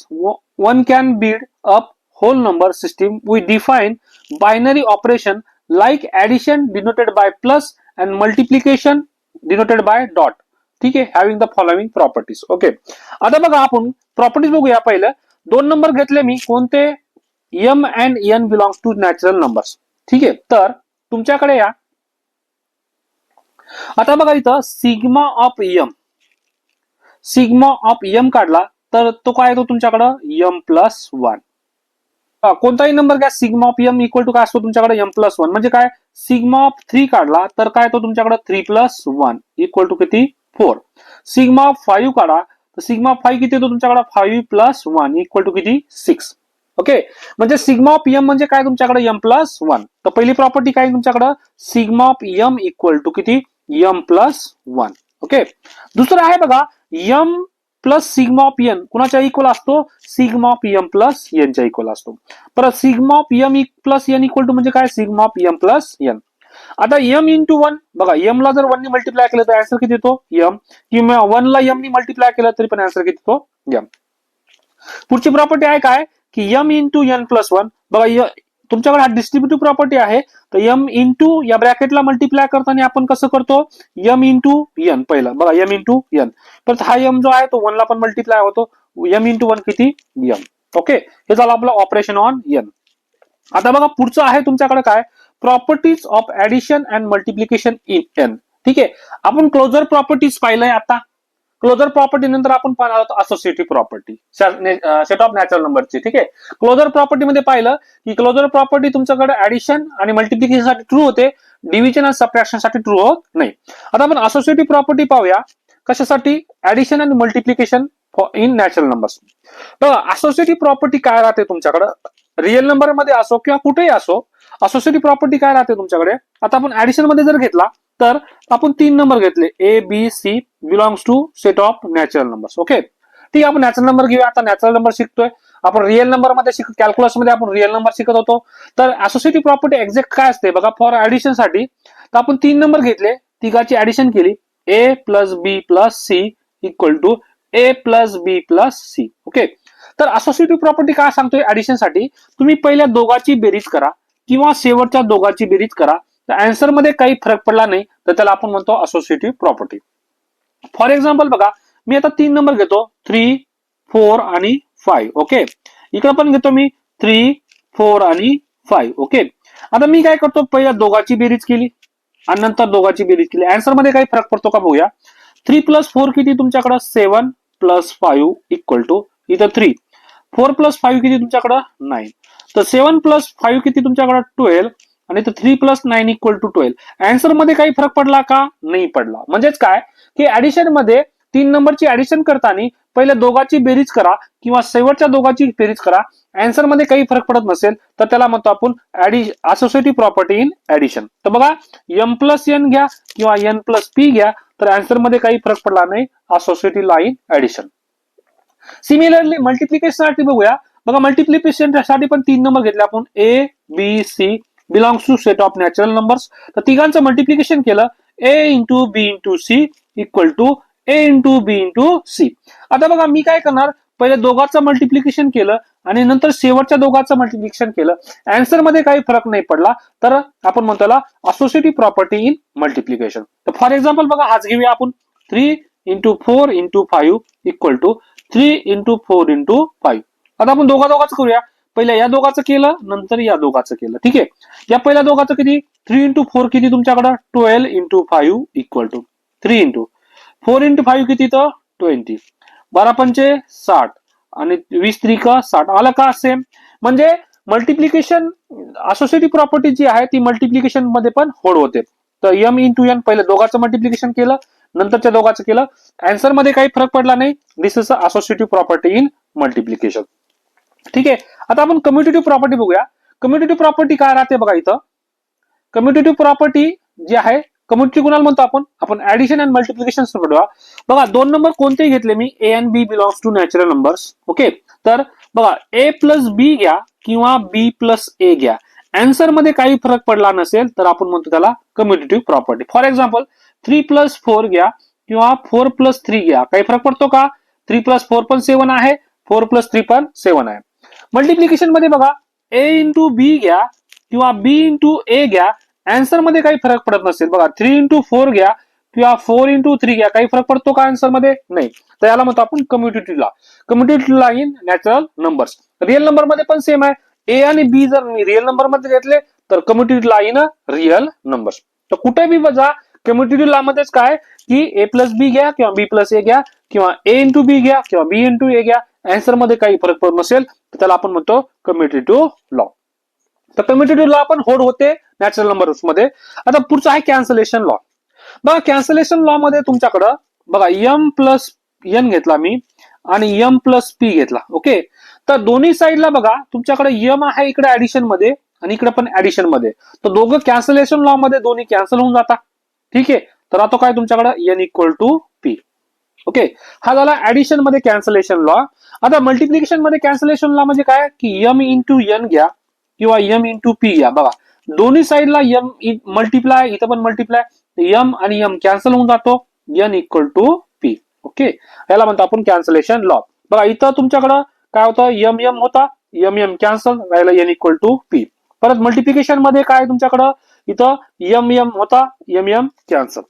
one can build up whole number system. We define binary operation like addition denoted by plus and multiplication denoted by dot. ठीक आहे having the following properties. Okay आता बघा आपण properties बघूया. पहिलं 2 number घेतले मी कोणते m and n belongs to natural numbers. ठीक आहे तर तुमच्याकडे या आता बघा इथं सिग्मा ऑफ एम काढला तर तो काय येतो तुमच्याकडं एम प्लस 1. कोणताही नंबर घ्या sigma of M equal to काय असतो तुमच्याकडे एम प्लस 1 म्हणजे काय सिग्मा ऑफ 3 काढला तर काय येतो तुमच्याकडे 3 प्लस 1 इक्वल टू किती 4. सिग्मा ऑफ 5 काढा तर सिग्मा ऑफ 5 किती येतो तुमच्याकडे 5 प्लस 1 इक्वल टू किती 6. ओके म्हणजे सिग्मा ऑफ एम म्हणजे काय तुमच्याकडे एम प्लस 1. तर पहिली प्रॉपर्टी काय तुमच्याकडे sigma of M equal to किती एम प्लस 1. ओके दुसरं आहे बघा M plus sigma of N कुणाच्या इक्वल असतो सिग्मा ऑफ एम प्लस एनच्या इक्वल असतो. परत sigma of M plus N equal to म्हणजे काय sigma of M plus N. आता एम इंटू 1 बघा एम ला जर 1 ने मल्टिप्लाय केलं तर आन्सर किती येतो एम किंवा 1 ला एम ने मल्टिप्लाय केलं तरी पण आन्सर किती येतो एम. पुढची प्रॉपर्टी आहे काय की एम इंटू एन प्लस 1 बघा तुमच्याकडे हा डिस्ट्रीब्युटिव्ह प्रॉपर्टी आहे तर एम इंटू या ब्रॅकेटला मल्टिप्लाय करताना आपण कसं करतो एम इंटू एन पहिलं बघा एम इंटू एन परत हा एम जो आहे तो 1 ला पण मल्टिप्लाय होतो एम इंटू 1 किती एम. ओके, हे झालं आपलं ऑपरेशन ऑन एन. आता बघा पुढचं आहे तुमच्याकडे काय, properties of addition and multiplication in an. ठीक आहे, आपण क्लोजर प्रॉपर्टीज पाहिलंय. आता क्लोजर प्रॉपर्टी नंतर आपण पाहणार आहोत associative property set of natural नंबरची. ठीक आहे, क्लोजर प्रॉपर्टी मध्ये पाहिलं की क्लोजर प्रॉपर्टी तुमच्याकडे ऍडिशन आणि मल्टिप्लिकेशन साठी ट्रू होते, डिव्हिजन आणि सबट्रॅक्शन साठी ट्रू होत नाही. आता आपण असोसिएटिव्ह प्रॉपर्टी पाहूया. कशासाठी, ऍडिशन आणि मल्टिप्लिकेशन इन नॅचरल नंबर्स. बघा असोसिएटिव्ह प्रॉपर्टी काय राहते तुमच्याकडे, रिअल नंबर मध्ये असो किंवा कुठेही असो, असोसिएटिव्ह प्रॉपर्टी काय राहते तुमच्याकडे. आता आपण ऍडिशन मध्ये जर घेतला तर आपण 3 नंबर घेतले, a B C belongs to set of natural numbers. Okay, ठीक आहे, आपण नॅचरल नंबर घेऊया. आता नॅचरल नंबर शिकतोय आपण, रिअल नंबर मध्ये कॅल्क्युलस मध्ये आपण रिअल नंबर शिकत होतो. तर असोसिएटिव्ह प्रॉपर्टी एक्झॅक्ट काय असते बघा, फॉर ऍडिशन साठी तर आपण 3 नंबर घेतले, तिघाची ऍडिशन केली, A plus B plus C equal to A plus B plus C. Okay, तर असोसिएटिव्ह प्रॉपर्टी काय सांगतोय ऍडिशन साठी, तुम्ही पहिल्या दोघाची बेरीज करा किंवा शेवटच्या दोघाची बेरीज करा, तर आन्सर मध्ये काही फरक पडला नाही तर त्याला आपण म्हणतो असोसिएटिव्ह प्रॉपर्टी. फॉर एक्झाम्पल बघा, मी आता 3 नंबर घेतो, 3, 4 आणि 5. ओके, इकडे पण घेतो मी 3, 4 आणि 5. ओके, आता मी काय करतो, पहिल्या दोघाची बेरीज केली आणि नंतर दोघाची बेरीज केली, आन्सर मध्ये काही फरक पडतो का बघूया. 3 प्लस 4 किती तुमच्याकडे, 7 प्लस 5 इक्वल टू इथं 3, 4 प्लस 5 किती तुमच्याकडे 9, तर 7 प्लस 5 किती तुमच्याकडे 12 आणि 3 प्लस 9 इक्वल टू 12. आन्सर मध्ये काही फरक पडला का, नाही पडला. म्हणजेच काय की ऍडिशन मध्ये 3 नंबरची ऍडिशन करताना पहिल्या दोघाची बेरीज करा किंवा शेवटच्या दोघाची बेरीज करा, आन्सर मध्ये काही फरक पडत नसेल तर त्याला म्हणतो आपण असोसिएटिव्ह प्रॉपर्टी इन ऍडिशन. तर बघा एम प्लस एन घ्या किंवा एन प्लस पी घ्या, तर आन्सर मध्ये काही फरक पडला नाही, असोसिएटिव्ह ला इन ऍडिशन. सिमिलरली मल्टिप्लिकेशन साठी बघूया. बघा मल्टिप्लिकेशन साठी पण 3 नंबर घेतले आपण, A B C belongs to set of natural numbers. तर तिघांचं मल्टिप्लिकेशन केलं, A into B into C equal to A into B into C. आता बघा मी काय करणार, पहिले दोघांचं मल्टिप्लिकेशन केलं आणि नंतर शेवटच्या दोघांचं मल्टिप्लिकेशन केलं, आन्सर मध्ये काही फरक नाही पडला तर आपण म्हणतो त्याला असोसिएटिव्ह प्रॉपर्टी इन मल्टिप्लिकेशन. तर फॉर एक्झाम्पल बघा हाच घेऊया आपण, 3 into 4 into 5 equal to 3 into 4 into 5. आता आपण दोघांचं करूया, पहिल्या या दोघांचं केलं नंतर या दोघांचं केलं. ठीक आहे, या पहिल्या दोघांचं किती, 3 इंटू 4 किती तुमच्याकडे 12 into 5 equal to 3 into 4 into 5 किती तर 20, 12 पंचे 60 आणि 20 त्रिका 60. आलं का सेम. म्हणजे मल्टिप्लिकेशन असोसिएटिव्ह प्रॉपर्टी जी आहे ती मल्टिप्लिकेशन मध्ये पण होड होते. तर एम इंटू एन पहिल्या दोघांचं मल्टिप्लिकेशन केलं नंतरच्या दोघांचं केलं, आन्सर मध्ये काही फरक पडला नाही, this is associative property in multiplication. ठीक आहे, आता आपण कम्युटेटिव्ह प्रॉपर्टी बघूया. कम्युटेटिव्ह प्रॉपर्टी काय राहते बघा, इथं कम्युटेटिव्ह प्रॉपर्टी जी आहे, कम्युटेटिव्ह कुणाला म्हणतो आपण ऍडिशन अँड मल्टिप्लिकेशन बघा. बघा 2 नंबर कोणतेही घेतले मी, A and B belongs to natural numbers. Okay, तर बघा ए प्लस बी घ्या किंवा बी प्लस ए घ्या, आन्सर मध्ये काही फरक पडला नसेल तर आपण म्हणतो त्याला commutative property. For example 3 plus 4 घ्या किंवा 4 प्लस 3 घ्या, काही फरक पडतो का, 3 प्लस 4 पण 7 आहे, 4 प्लस 3 पण 7 आहे. मल्टिप्लिकेशन मध्ये बघा ए इंटू बी घ्या किंवा बी इंटू ए घ्या, आन्सर मध्ये काही फरक पडत नसेल. बघा 3 इंटू 4 घ्या किंवा 4 इंटू 3 घ्या, काही फरक पडतो का आन्सर मध्ये, नाही. तर याला म्हणतो आपण कम्युटेटिव्ह ला. कम्युटेटिव्ह ला in natural numbers. Real number मध्ये पण सेम आहे, ए आणि बी जर मी रिअल नंबर मध्ये घेतले तर कम्युटेटिव्ह ला इन रिअल नंबर्स. तर कुठे बी बघा कम्युटेटिव्ह ला मध्येच काय की ए प्लस बी घ्या किंवा बी प्लस ए घ्या किंवा ए इंटू बी घ्या किंवा बी इंटू ए घ्या, आन्सर मध्ये काही फरक पडत नसेल तर त्याला आपण म्हणतो कम्युटेटिव्ह लॉ. तर कम्युटेटिव्ह लॉ पण होड होते नॅचरल नंबर्स मध्ये. आता पुढचं आहे कॅन्सलेशन लॉ. बघा कॅन्सलेशन लॉ मध्ये तुमच्याकडं बघा एम प्लस एन घेतला मी आणि एम प्लस पी घेतला. ओके, तर दोन्ही साईडला बघा तुमच्याकडे एम आहे इकडे ऍडिशन मध्ये आणि इकडे पण ऍडिशन मध्ये, तर दोघं कॅन्सलेशन लॉ मध्ये दोन्ही कॅन्सल होऊन जातात. ठीक आहे, तर आता काय तुमच्याकडे n equal to p. Okay, हा झाला ऍडिशन मध्ये कॅन्सलेशन लॉ. आता मल्टिप्लिकेशन मध्ये कॅन्सलेशन लॉ म्हणजे काय की एम इंटू एन घ्या किंवा एम इंटू पी घ्या. बघा दोन्ही साईडला एम मल्टिप्लाय, इथं पण मल्टिप्लाय, एम आणि एम कॅन्सल होऊन जातो, n equal to p. Okay, याला म्हणतो आपण कॅन्सलेशन लॉ. बघा इथं तुमच्याकडं काय होतं, एम एम होता, एम एम कॅन्सल राहिला, एन इक्वल टू पी. परत मल्टिप्लिकेशन मध्ये काय तुमच्याकडं इथं एम एम होता, एम एम कॅन्सल.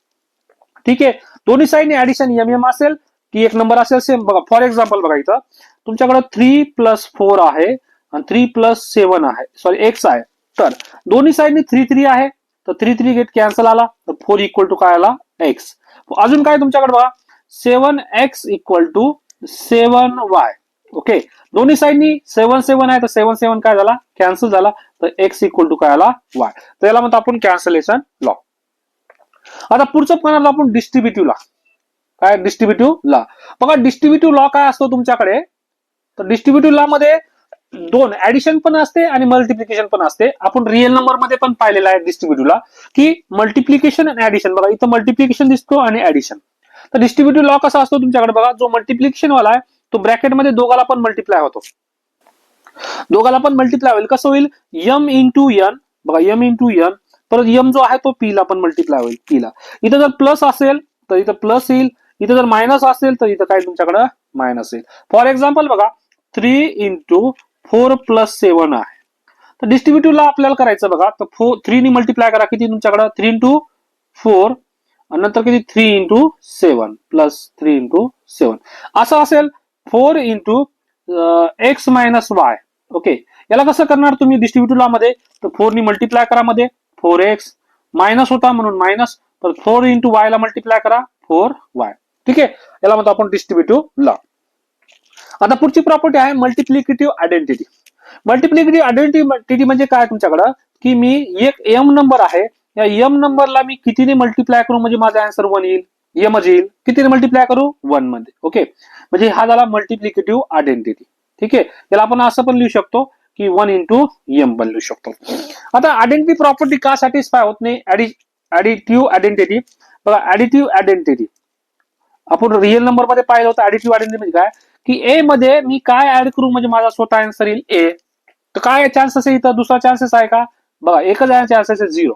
ठीक आहे, दोन्ही साईडने ऍडिशन एम एम असेल की एक नंबर असेल सेम. बघा फॉर एक्झाम्पल बघा इथं तुमच्याकडे 3+4 आहे आणि 3+7 आहे, सॉरी एक्स आहे. तर दोन्ही साईडनी 3 आहे, तर 3 गेट कॅन्सल आला, तर 4 इक्वल टू काय आला एक्स. अजून काय तुमच्याकडे बघा 7x equal to 7y. Okay, दोन्ही साईडनी 7 आहे, तर 7 काय झाला कॅन्सल झाला, तर एक्स इक्वल टू काय आला वाय. तर याला म्हणतो आपण कॅन्सलेशन लॉ. आता पुढचं पाहणार आपण डिस्ट्रीब्युटिव्ह लॉ. काय डिस्ट्रीब्युटिव्ह लॉ? बघा डिस्ट्रीब्युटिव्ह लॉ काय असतो तुमच्याकडे, तर डिस्ट्रीब्युटिव्ह लॉ मध्ये दोन ऍडिशन पण असते आणि मल्टिप्लिकेशन पण असते. आपण रिअल नंबर मध्ये पण पाहिलेलं आहे डिस्ट्रीब्युटिव्ह लॉ की मल्टिप्लिकेशन आणि ऍडिशन. बघा इथं मल्टिप्लिकेशन दिसतो आणि ऍडिशन. तर डिस्ट्रीब्युटिव्ह लॉ कसा असतो तुमच्याकडे बघा, जो मल्टिप्लिकेशन वाला आहे तो ब्रॅकेटमध्ये दोघाला पण मल्टिप्लाय होतो, दोघाला पण मल्टिप्लाय होईल. कसं होईल m इंटू n. बघा m इंटू n, परत m जो आहे तो p ला पण मल्टिप्लाय होईल, p ला. इथं जर प्लस असेल तर इथं प्लस येईल, इथं जर मायनस असेल तर इथं काय तुमच्याकडे मायनस येईल. फॉर एक्झाम्पल बघा 3 इंटू 4+7 आहे. तर डिस्ट्रीब्युटिव्ह लॉ आपल्याला करायचं बघा, तर 3 ने मल्टिप्लाय करा, किती तुमच्याकडे 3 इंटू 4 आणि नंतर किती 3 इंटू 7 प्लस 3 इंटू 7 असं असेल. 4 into x minus Y. Okay, याला कसं करणार तुम्ही डिस्ट्रीब्युटिव्ह लॉ मध्ये, तर 4 ने मल्टिप्लाय करा मध्ये 4x मायनस होता म्हणून मायनस, तर 4 इंटू वाय ला मल्टिप्लाय करा 4y. ठीक आहे, याला म्हणतो आपण डिस्ट्रीब्युटिव्ह लॉ. आता पुढची प्रॉपर्टी आहे मल्टिप्लिकेटिव्ह आयडेंटिटी. मल्टिप्लिकेटिव्ह आयडेंटिटी म्हणजे काय तुमच्याकडं, की मी एक एम नंबर आहे, या एम नंबरला मी कितीने मल्टिप्लाय करू म्हणजे माझा आन्सर 1 येईल, एमच येईल. कितीने मल्टिप्लाय करू 1 मध्ये. ओके, म्हणजे हा झाला मल्टिप्लिकेटिव्ह आयडेंटिटी. ठीक आहे, याला आपण असं पण लिहू शकतो की 1 इंटू एम पण लिहू शकतो. आता आयडेंटिटी प्रॉपर्टी का सॅटिस्फाय होत नाही ऍडिटिव्ह आयडेंटिटी. बघा ऍडिटिव्ह आयडेंटिटी आपण रिअल नंबर मध्ये पाहिलं होतं. ऍडिटिव्ह आयडेंटिटी म्हणजे काय, की ए मध्ये मी काय ऍड करू म्हणजे माझा स्वतः आन्सर येईल ए. तर काय चान्सेस आहे इथं, दुसरा चान्सेस आहे का, बघा एकच आहे चान्सेस आहे 0.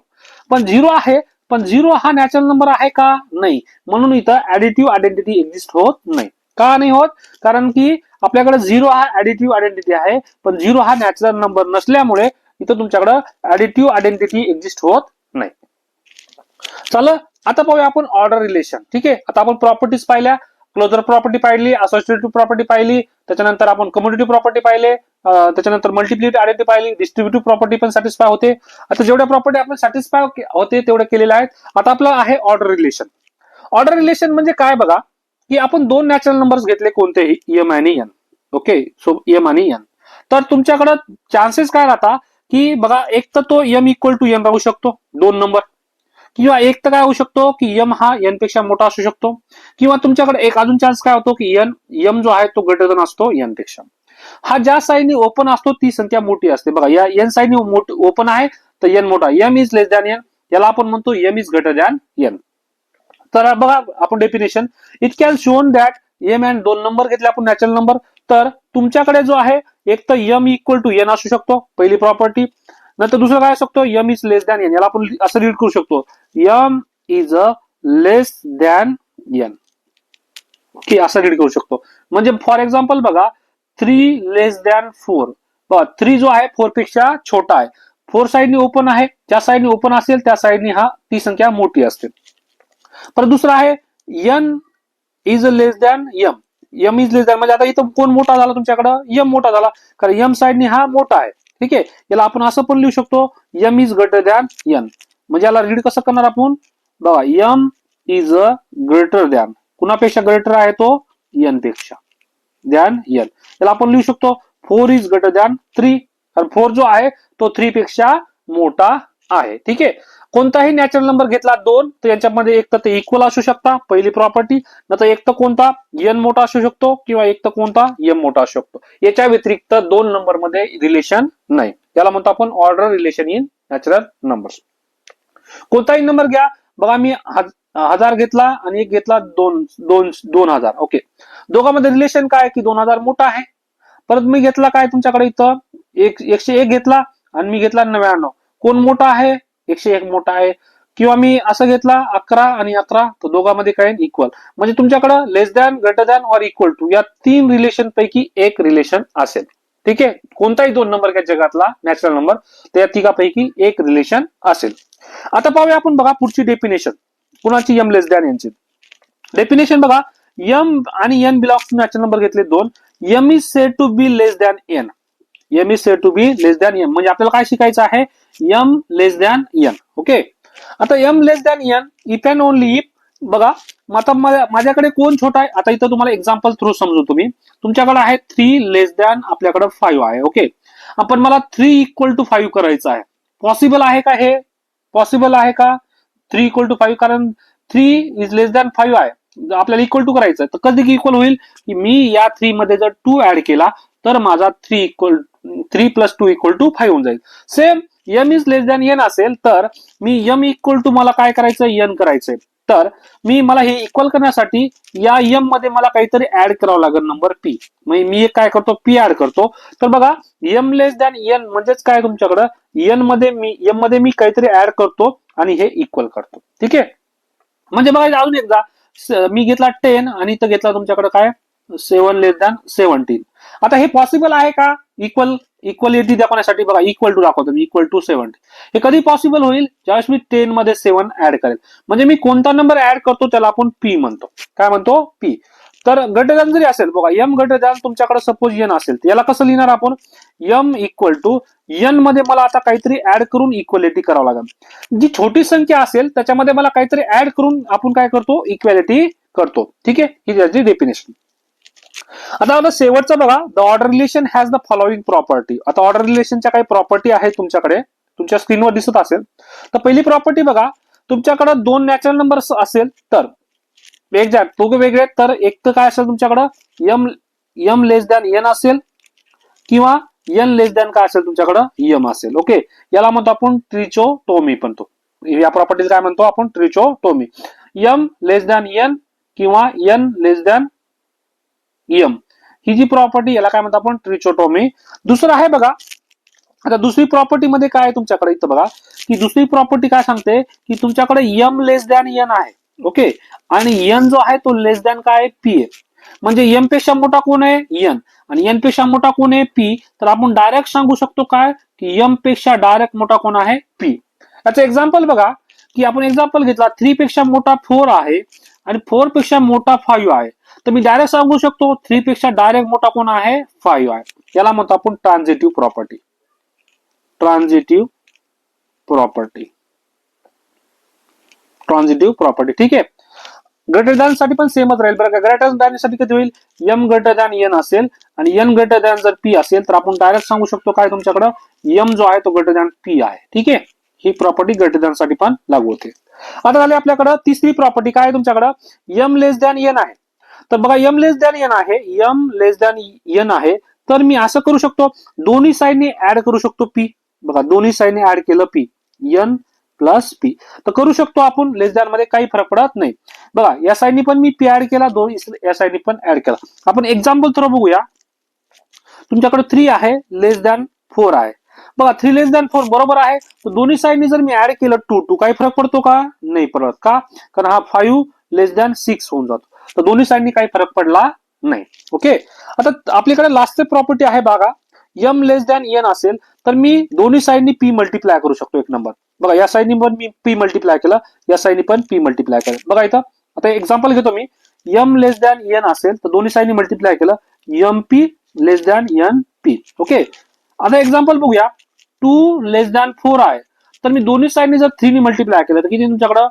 पण 0 आहे, पण 0 हा नॅचरल नंबर आहे का, नाही. म्हणून इथं ऍडिटिव्ह आयडेंटिटी एक्झिस्ट होत नाही. का नाही होत, कारण की आपल्याकडे 0 हा ऍडिटिव्ह आयडेंटिटी आहे, पण 0 हा नॅचरल नंबर नसल्यामुळे इथं तुमच्याकडे ऍडिटिव्ह आयडेंटिटी एक्झिस्ट होत नाही. चला आता पाहूया आपण ऑर्डर रिलेशन. ठीक आहे, आता आपण प्रॉपर्टीज पाहिल्या, क्लोजर प्रॉपर्टी पाहिली, असोसिएटिव्ह प्रॉपर्टी पाहिली, त्याच्यानंतर आपण कम्युनिटिव्ह प्रॉपर्टी पाहिले, त्याच्यानंतर मल्टिप्लिकेटिव्ह आयडेंटिटी पाहिली, डिस्ट्रीब्युटिव्ह प्रॉपर्टी पण सॅटिस्फाय होते. आता जेवढ्या प्रॉपर्टी आपण सॅटिस्फाय होते तेवढे केलेले आहेत. आता आपलं आहे ऑर्डर रिलेशन. ऑर्डर रिलेशन म्हणजे काय बघा, की आपण दोन नॅचरल नंबर्स घेतले कोणतेही एम आणि एन. ओके, सो एम आणि एन, तर तुमच्याकडे चान्सेस काय राहतात, की बघा एक तर तो एम इक्वल टू एन राहू शकतो दोन नंबर, किंवा एक तर काय होऊ शकतो की एम हा एन पेक्षा मोठा असू शकतो, किंवा तुमच्याकडे एक अजून चान्स काय होतो की एम जो आहे तो ग्रेटर दॅन असतो एन पेक्षा. हा ज्या साईडने ओपन असतो ती संख्या मोठी असते. बघा या एन साईडने ओपन आहे तर एन मोठा, m is less than n, याला आपण म्हणतो m is greater than n. तर बघा आपण definition, it can shown that m and दोन नंबर घेतले आपण नॅचरल नंबर, तर तुमच्याकडे जो आहे एक तर एम इक्वल टू एन असू शकतो पहिली प्रॉपर्टी, नंतर दुसरं काय असू शकतो M is less than n. याला आपण असं रीड करू शकतो M is a less than n, की असं रीड करू शकतो. म्हणजे फॉर एक्झाम्पल बघा 3 लेस दॅन 4. बघा 3 जो आहे 4 पेक्षा छोटा आहे, 4 साईडनी ओपन आहे, ज्या साईडनी ओपन असेल त्या साईडनी हा ती संख्या मोठी असते. परत दुसरं आहे n is less than m, m is less than म्हणजे आता इथं कोण मोठा झाला तुमच्याकडं, एम मोठा झाला, कारण एम साईडनी हा मोठा आहे. ठीक आहे, याला आपण असं पण लिहू शकतो M is greater than N. म्हणजे याला रीड कसं करणार आपण, बघा M is a greater than, कुणापेक्षा ग्रेटर आहे तो एन पेक्षा, दॅन एन. याला आपण लिहू शकतो 4 इज ग्रेटर दॅन 3, कारण 4 जो आहे तो 3 पेक्षा मोठा आहे. ठीक आहे, कोणताही नॅचरल नंबर घेतला दोन, तर यांच्यामध्ये एक तर ते इक्वल असू शकता पहिली प्रॉपर्टी, नंतर एक तर कोणता एन मोठा असू शकतो किंवा एक तर कोणता एम मोठा असू शकतो. याच्या व्यतिरिक्त दोन नंबर मध्ये रिलेशन नाही. त्याला म्हणतो आपण order relation in natural numbers. कोणताही नंबर घ्या, बघा मी 1000 घेतला आणि एक घेतला 2000. ओके, दोघांमध्ये रिलेशन काय की 2000 मोठा आहे. परत मी घेतला काय तुमच्याकडे इथं 101 घेतला आणि मी घेतला 99, कोण मोठा आहे, 101 मोठा आहे. किंवा मी असं घेतला 11 आणि 11, तर दोघांमध्ये काय इक्वल. म्हणजे तुमच्याकडे लेस दॅन, ग्रेटर दॅन और इक्वल टू या 3 रिलेशन पैकी एक रिलेशन असेल. ठीक आहे, कोणताही दोन नंबर घ्या जगातला नॅचरल नंबर, त्या तिघापैकी एक रिलेशन असेल. आता पाहूया आपण बघा पुढची डेफिनेशन कुणाची एम लेस दॅन यांची. डेफिनेशन बघा एम आणि N belongs to natural number घेतले दोन. M is said to be less than n. M is said to be less than m म्हणजे आपल्याला काय शिकायचं आहे, m less than n. Okay. आता m less than n if and only if. बघा आता माझ्याकडे कोण छोटा आहे, आता इथं तुम्हाला एक्झाम्पल थ्रू समजू. तुम्ही तुमच्याकडे आहे 3 लेस दॅन आपल्याकडे 5 आहे. ओके. आपण मला 3 इक्वल टू 5 करायचं आहे. पॉसिबल आहे का हे? पॉसिबल आहे का 3 इक्वल टू 5? कारण 3 इज लेस दॅन 5 आहे, आपल्याला इक्वल टू करायचं. तर कधी इक्वल होईल की मी या 3 मध्ये जर 2 ऍड केला तर माझा 3 प्लस 2 इक्वल टू 5 होऊन जाईल. Same m is less than n असेल तर मी एम इक्वल टू मला काय करायचं, एन करायचंय. तर मला हे इक्वल करण्यासाठी या एम मध्ये मला काहीतरी ऍड करावं लागेल, नंबर पी. मी एक काय करतो, पी ऍड करतो. तर बघा एम लेस दॅन एन म्हणजेच काय, तुमच्याकडं एम मध्ये मी काहीतरी ऍड करतो आणि हे इक्वल करतो. ठीक आहे. म्हणजे बघा अजून एकदा, मी घेतला 10 आणि इथं घेतला तुमच्याकडे काय 7 लेस दॅन 17. आता हे पॉसिबल आहे का? इक्वलिटी दाखवण्यासाठी बघा इक्वल टू दाखवतो मी, इक्वल टू 70. हे कधी पॉसिबल होईल, ज्यावेळेस मी 10 मध्ये 7 ऍड करेल. म्हणजे मी कोणता नंबर ऍड करतो त्याला आपण पी म्हणतो. काय म्हणतो? पी. तर ग्रेटर दॅन जरी असेल, बघा एम ग्रेटर दॅन तुमच्याकडे सपोज एन असेल, याला कसं लिहिणार आपण, एम इक्वल टू एन मध्ये मला आता काहीतरी ऍड करून इक्वलिटी करावं लागेल. जी छोटी संख्या असेल त्याच्यामध्ये मला काहीतरी ऍड करून आपण काय करतो, इक्वॅलिटी करतो. ठीक आहे. ही त्याची डेफिनेशन. आता शेवटचं बघा, the order relation has the following property. आता ऑर्डर रिलेशनच्या काही प्रॉपर्टी आहेत तुमच्याकडे, तुमच्या स्क्रीनवर दिसत असेल. तर पहिली प्रॉपर्टी बघा, तुमच्याकडे 2 नॅचरल नंबर असेल तर दोघे वेगळे, तर एक तर काय असेल तुमच्याकडं, एम लेस दॅन एन असेल किंवा एन लेस दॅन काय असेल तुमच्याकडं, एम असेल. ओके. याला म्हणतो आपण ट्रिचोटोमी म्हणतो. या प्रॉपर्टीज काय म्हणतो आपण, ट्रिचोटोमी. एम लेस दॅन एन किंवा एन लेस दॅन एम, ही जी प्रॉपर्टी याला काय म्हणतो आपण, ट्रिचोटोमी. दुसरं आहे बघा, आता दुसरी प्रॉपर्टी मध्ये काय आहे तुमच्याकडे, इथं बघा की दुसरी प्रॉपर्टी काय सांगते की तुमच्याकडे एम लेस दॅन एन आहे. ओके. आणि एन जो आहे तो लेस दॅन काय, पी आहे. म्हणजे एम पेक्षा मोठा कोण आहे, एन, आणि एन पेक्षा मोठा कोण आहे, पी. तर आपण डायरेक्ट सांगू शकतो काय की एम पेक्षा डायरेक्ट मोठा कोण आहे, पी. याचं एक्झाम्पल बघा की आपण एक्झाम्पल घेतला, 3 पेक्षा मोठा 4 आहे आणि 4 पेक्षा मोठा 5 आहे. तर मी डायरेक्ट सांगू शकतो 3 पेक्षा डायरेक्ट मोठा कोण आहे, 5 आहे. याला म्हणतो आपण ट्रान्झिटिव्ह प्रॉपर्टी. ट्रान्झिटिव्ह प्रॉपर्टी. ठीक आहे. ग्रेटर दॅन साठी पण सेमच राहील बरं का. ग्रेटर दॅन साठी कधी होईल, एम ग्रेटर दॅन एन असेल आणि एन ग्रेटर दॅन जर पी असेल तर आपण डायरेक्ट सांगू शकतो काय, तुमच्याकडे एम जो आहे तो ग्रेटर दॅन पी आहे. ठीक आहे. ही प्रॉपर्टी ग्रेटर दॅन साठी पण लागू होते. आता झाली आपल्याकडे तिसरी प्रॉपर्टी, काय तुमच्याकडे एम लेस दॅन एन आहे. तर बघा एम लेस दॅन एन आहे, एम लेस दॅन एन आहे, तर मी असं करू शकतो, दोन्ही साईडने ऍड करू शकतो पी. बघा दोन्ही साईडने ऍड केलं पी, एन प्लस पी. तर करू शकतो आपण, लेस दॅन मध्ये काही फरक पडत नाही. बघा या साईडनी पण मी पी ऍड केला, या साईडनी पण ऍड केला. आपण एक्झाम्पल थोडं बघूया. तुमच्याकडे 3 आहे, लेस दॅन 4 आहे. बघा 3 लेस दॅन 4 बरोबर आहे. तर दोन्ही साईडनी जर मी ऍड केलं 2 काही फरक पडतो का, नाही पडत. का, कारण हा 5 लेस दॅन 6 होऊन जातो. तर दोन्ही साईडनी काही फरक पडला नाही. ओके. आता आपल्याकडे लास्ट प्रॉपर्टी आहे बघा, एम लेस दॅन एन असेल तर मी दोन्ही साईडनी पी मल्टिप्लाय करू शकतो. एक नंबर बघा, या साईडनी पण मी पी मल्टिप्लाय केलं, या साईडनी पण पी मल्टिप्लाय केलं. बघा इथं आता एक्झाम्पल घेतो मी, एम लेस दॅन एन असेल तर दोन्ही साईडनी मल्टिप्लाय केलं, एम पी लेस दॅन एन पी. ओके. आता एक्झाम्पल बघूया, 2 लेस दॅन 4 आहे, तर मी दोन्ही साईडनी जर 3 मल्टिप्लाय केलं तर किती तुमच्याकडं,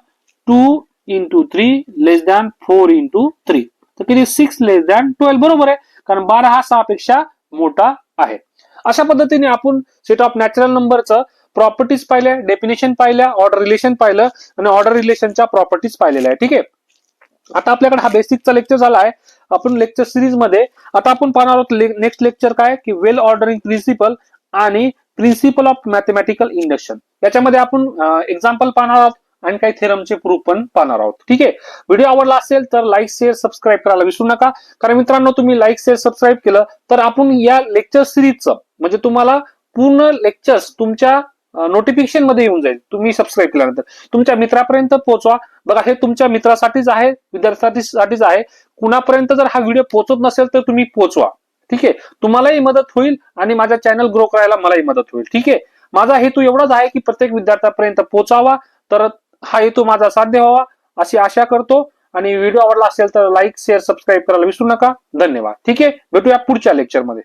2 इंटू 3 लेस दॅन 4 इंटू 3, तर किती 6 लेस दॅन 12. बरोबर आहे, कारण 12 हा 6 पेक्षा मोठा आहे. अशा पद्धतीने आपण सेट ऑफ नॅचरल नंबरचं प्रॉपर्टीज पाहिल्या, डेफिनेशन पाहिल्या, ऑर्डर रिलेशन पाहिलं आणि ऑर्डर रिलेशनच्या प्रॉपर्टीज पाहिलेल्या आहे. ठीक आहे. आता आपल्याकडे हा बेसिकचा लेक्चर झाला आहे. आपण लेक्चर सिरीज मध्ये आता आपण पाहणार आहोत नेक्स्ट लेक्चर काय की वेल ऑर्डरिंग प्रिन्सिपल आणि प्रिन्सिपल ऑफ मॅथमॅटिकल इंडक्शन. याच्यामध्ये आपण एक्झाम्पल पाहणार आहोत आणि काही थेरमचे प्रूफ पण पाहणार आहोत. ठीक आहे. व्हिडिओ आवडला असेल तर लाईक शेअर सबस्क्राईब करायला विसरू नका. कारण मित्रांनो तुम्ही लाईक शेअर सबस्क्राईब केलं तर आपण या लेक्चर सिरीजचं म्हणजे तुम्हाला पूर्ण लेक्चर्स तुमच्या नोटिफिकेशन मध्ये येऊन जाईल. तुम्ही सबस्क्राईब केल्यानंतर तुमच्या मित्रापर्यंत पोहोचवा. बघा हे तुमच्या मित्रासाठीच आहे, विद्यार्थ्यांसाठीच आहे. कुणापर्यंत जर हा व्हिडिओ पोहोचत नसेल तर तुम्ही पोहोचवा. ठीक आहे. तुम्हालाही मदत होईल आणि माझा चॅनल ग्रो करायला मलाही मदत होईल. ठीक आहे. माझा हेतू एवढाच आहे की प्रत्येक विद्यार्थ्यापर्यंत पोहोचावा, तर हा हेतू माझा साध्य व्हावा अशी आशा करतो आणि व्हिडिओ आवडला असेल तर लाईक शेअर सबस्क्राईब करायला विसरू नका. धन्यवाद. ठीक आहे, भेटूया पुढच्या लेक्चरमध्ये.